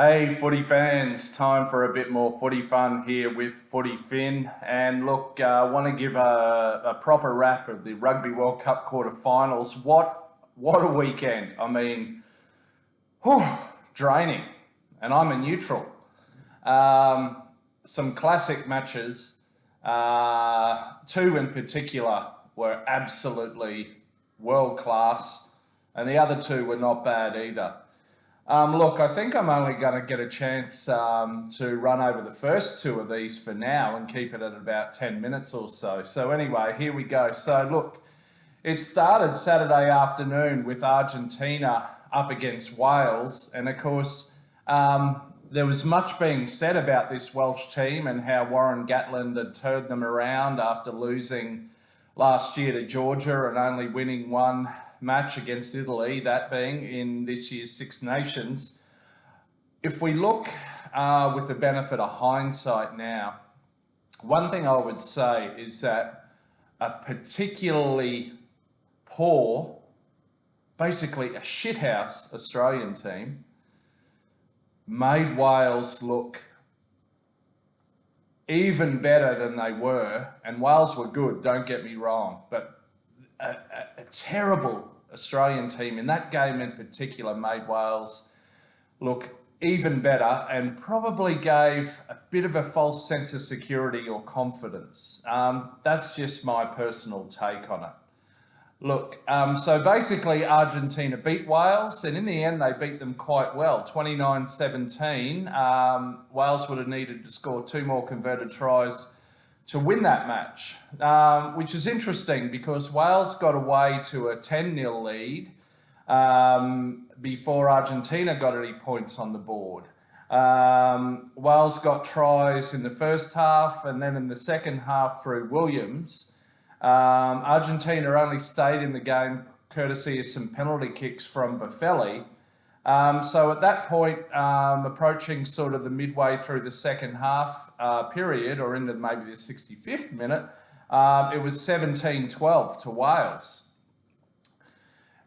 Hey footy fans, time for a bit more footy fun here with Footy Finn. And look, I want to give a proper wrap of the Rugby World Cup quarterfinals. What a weekend. I mean, whew, draining. And I'm a neutral. Some classic matches. Two in particular were absolutely world class. And the other two were not bad either. Look, I think I'm only going to get a chance to run over the first two of these for now and keep it at about 10 minutes or so. So anyway, here we go. So look, it started Saturday afternoon with Argentina up against Wales. And of course, there was much being said about this Welsh team and how Warren Gatland had turned them around after losing last year to Georgia and only winning one match against Italy, that being in this year's Six Nations. If we look with the benefit of hindsight now, one thing I would say is that a particularly poor, basically a shithouse Australian team made Wales look even better than they were, and Wales were good, don't get me wrong, but a terrible Australian team in that game in particular made Wales look even better and probably gave a bit of a false sense of security or confidence. That's just my personal take on it. Look, so basically Argentina beat Wales, and in the end they beat them quite well, 29-17. Wales would have needed to score two more converted tries to win that match, which is interesting because Wales got away to a 10-0 lead before Argentina got any points on the board. Wales got tries in the first half, and then in the second half through Williams. Argentina only stayed in the game courtesy of some penalty kicks from Buffelli. So at that point, approaching sort of the midway through the second half period, or into maybe the 65th minute, it was 17-12 to Wales.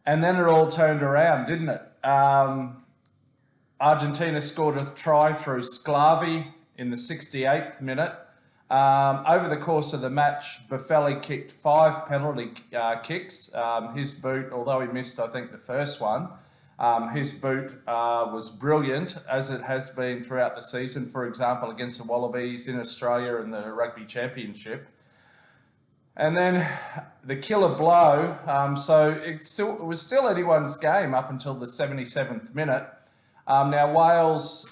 And then it all turned around, didn't it? Argentina scored a try through Sclavi in the 68th minute. Over the course of the match, Buffelli kicked 5 penalty kicks. His boot, although he missed, I think, the first one, his boot was brilliant, as it has been throughout the season, for example, against the Wallabies in Australia in the Rugby Championship. And then the killer blow, so it was still anyone's game up until the 77th minute. Now, Wales,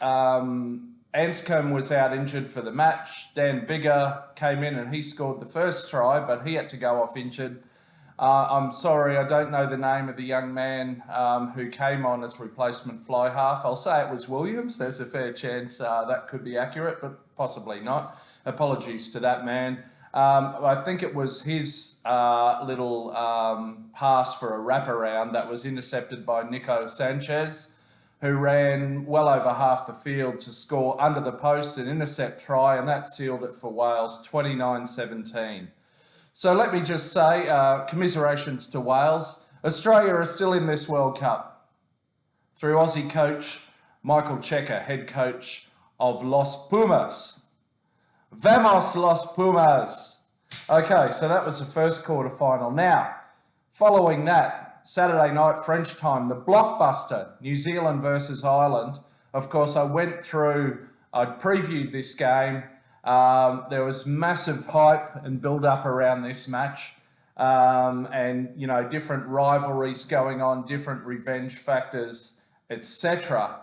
Anscombe was out injured for the match. Dan Biggar came in and he scored the first try, but he had to go off injured. I'm sorry, I don't know the name of the young man who came on as replacement fly half. I'll say it was Williams. There's a fair chance that could be accurate, but possibly not. Apologies to that man. I think it was his little pass for a wraparound that was intercepted by Nico Sanchez, who ran well over half the field to score under the post and intercept try, and that sealed it for Wales, 29-17. So let me just say, commiserations to Wales. Australia are still in this World Cup through Aussie coach Michael Cheika, head coach of Los Pumas. Vamos Los Pumas! Okay, so that was the first quarter final. Now, following that, Saturday night French time, the blockbuster, New Zealand versus Ireland. Of course, I previewed this game. There was massive hype and build-up around this match, and you know, different rivalries going on, different revenge factors, etc.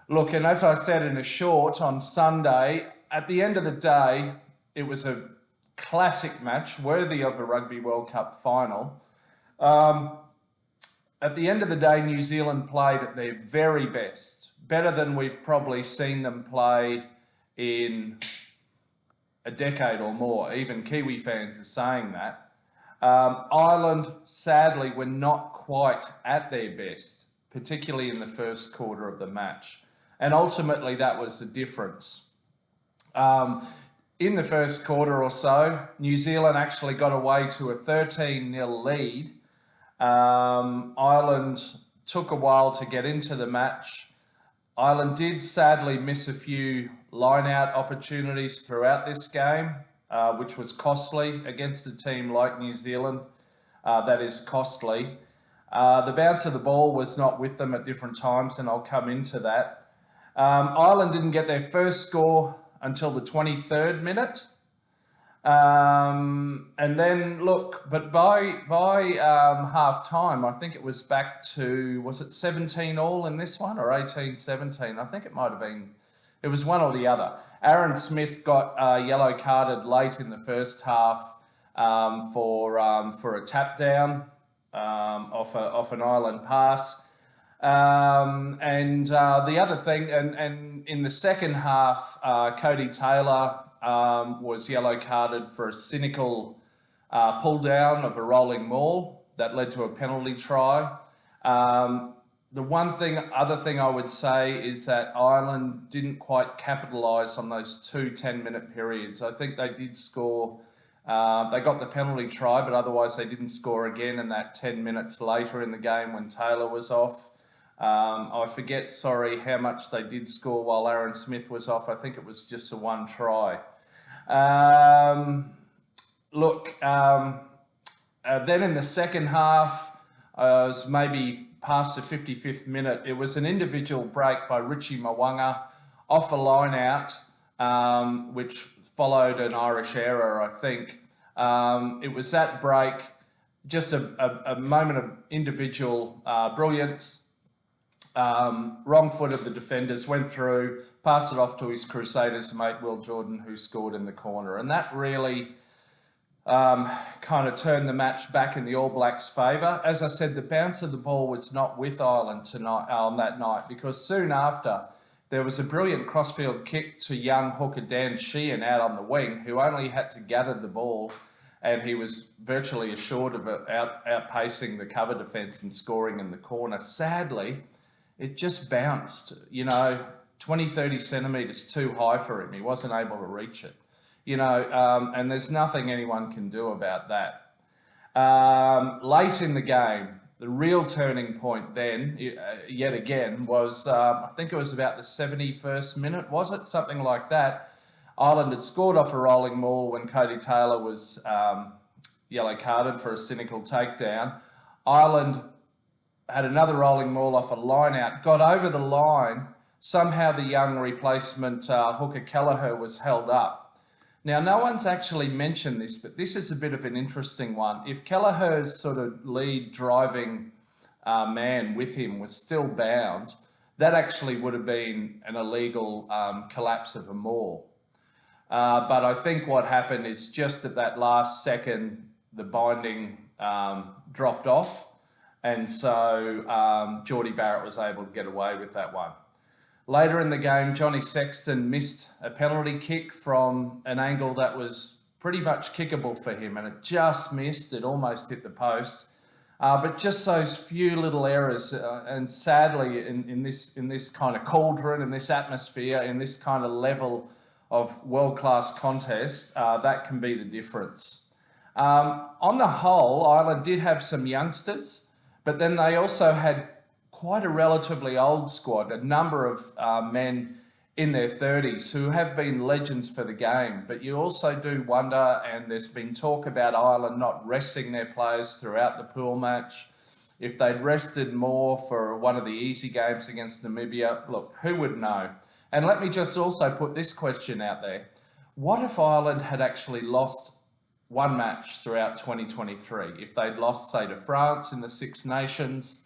Look, and as I said in a short on Sunday, at the end of the day, it was a classic match worthy of a Rugby World Cup final. At the end of the day, New Zealand played at their very best, better than we've probably seen them play in a decade or more. Even Kiwi fans are saying that. Ireland, sadly, were not quite at their best, particularly in the first quarter of the match. And ultimately, that was the difference. In the first quarter or so, New Zealand actually got away to a 13-0 lead. Ireland took a while to get into the match. Ireland did sadly miss a few line-out opportunities throughout this game, which was costly against a team like New Zealand. That is costly. The bounce of the ball was not with them at different times, and I'll come into that. Ireland didn't get their first score until the 23rd minute. And then look, but by half time, I think it was back to, was it 17 all in this one or 18-17? I think it might have been, it was one or the other. Aaron Smith got yellow carded late in the first half for a tap down off an Ireland pass. The other thing, and in the second half, Cody Taylor was yellow carded for a cynical pull down of a rolling maul that led to a penalty try. The other thing I would say is that Ireland didn't quite capitalise on those 2 10-minute periods. I think they did score. They got the penalty try, but otherwise they didn't score again in that 10 minutes later in the game when Taylor was off. I forget, how much they did score while Aaron Smith was off. I think it was just a 1 try. Then in the second half, it was maybe past the 55th minute. It was an individual break by Richie Mwanga off a line out, which followed an Irish error, I think. It was that break, just a moment of individual brilliance. Wrong foot of the defenders, went through, passed it off to his Crusaders mate, Will Jordan, who scored in the corner. And that really kind of turned the match back in the All Blacks' favour. As I said, the bounce of the ball was not with Ireland tonight on that night, because soon after, there was a brilliant crossfield kick to young hooker Dan Sheehan out on the wing, who only had to gather the ball, and he was virtually assured of it, outpacing the cover defence and scoring in the corner. Sadly, it just bounced, 20, 30 centimetres too high for him. He wasn't able to reach it, and there's nothing anyone can do about that. Late in the game, the real turning point then, yet again, was, I think it was about the 71st minute, was it? Something like that. Ireland had scored off a rolling maul when Cody Taylor was yellow carded for a cynical takedown. Ireland had another rolling maul off a line out, got over the line. Somehow the young replacement hooker Kelleher was held up. Now, no one's actually mentioned this, but this is a bit of an interesting one. If Kelleher's sort of lead driving man with him was still bound, that actually would have been an illegal collapse of a maul. But I think what happened is just at that last second, the binding dropped off. And so Geordie Barrett was able to get away with that one. Later in the game, Johnny Sexton missed a penalty kick from an angle that was pretty much kickable for him, and it just missed. It almost hit the post. But just those few little errors, and sadly in this kind of cauldron, in this atmosphere, in this kind of level of world-class contest, that can be the difference. On the whole, Ireland did have some youngsters, but then they also had quite a relatively old squad, a number of men in their 30s who have been legends for the game. But you also do wonder, and there's been talk about Ireland not resting their players throughout the pool match. If they'd rested more for one of the easy games against Namibia, look, who would know? And let me just also put this question out there. What if Ireland had actually lost one match throughout 2023? If they'd lost, say, to France in the Six Nations,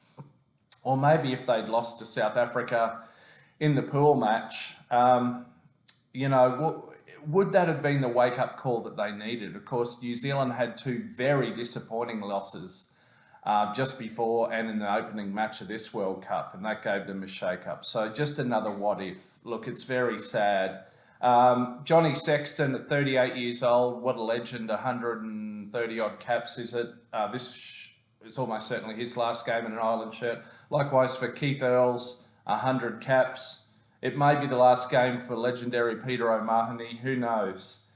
or maybe if they'd lost to South Africa in the pool match, would that have been the wake-up call that they needed? Of course, New Zealand had 2 very disappointing losses just before and in the opening match of this World Cup, and that gave them a shake-up. So just another what-if. Look, it's very sad. Johnny Sexton at 38 years old, what a legend, 130-odd caps, is it? This is almost certainly his last game in an Ireland shirt. Likewise for Keith Earls, 100 caps. It may be the last game for legendary Peter O'Mahony, who knows?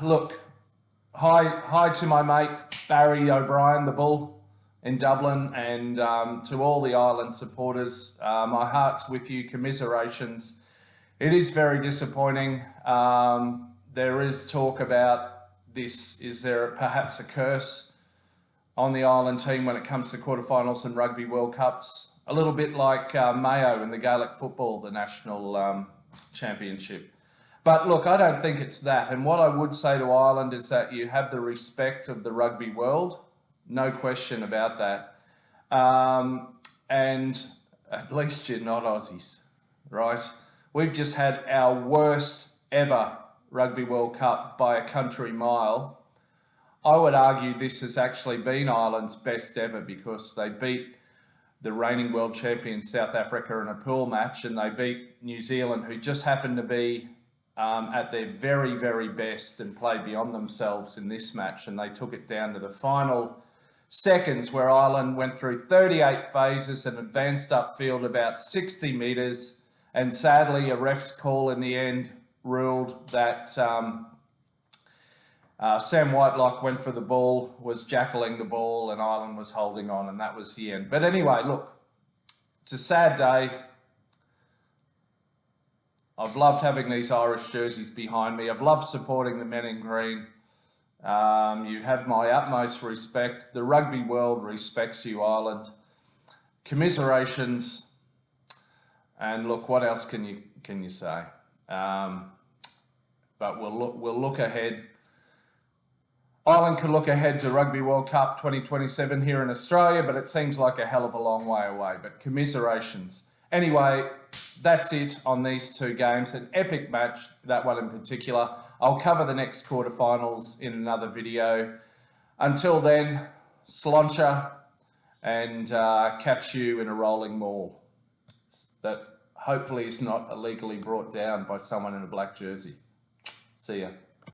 Look, hi to my mate Barry O'Brien, the Bull, in Dublin, and to all the Ireland supporters, my heart's with you. Commiserations. It is very disappointing. There is talk about this. Is there perhaps a curse on the Ireland team when it comes to quarterfinals and Rugby World Cups? A little bit like Mayo in the Gaelic football, the national championship. But look, I don't think it's that. And what I would say to Ireland is that you have the respect of the rugby world. No question about that. And at least you're not Aussies, right? We've just had our worst ever Rugby World Cup by a country mile. I would argue this has actually been Ireland's best ever, because they beat the reigning world champion South Africa in a pool match, and they beat New Zealand, who just happened to be at their very, very best and played beyond themselves in this match. And they took it down to the final seconds, where Ireland went through 38 phases and advanced upfield about 60 metres. And sadly, a ref's call in the end ruled that Sam Whitelock went for the ball, was jackling the ball, and Ireland was holding on, and that was the end. But anyway, look, it's a sad day. I've loved having these Irish jerseys behind me. I've loved supporting the men in green. You have my utmost respect. The rugby world respects you, Ireland. Commiserations. And look, what else can you say? But we'll look ahead. Ireland can look ahead to Rugby World Cup 2027 here in Australia, but it seems like a hell of a long way away. But commiserations. Anyway, that's it on these two games. An epic match, that one in particular. I'll cover the next quarterfinals in another video. Until then, sláinte, and catch you in a rolling mall that hopefully is not illegally brought down by someone in a black jersey. See ya.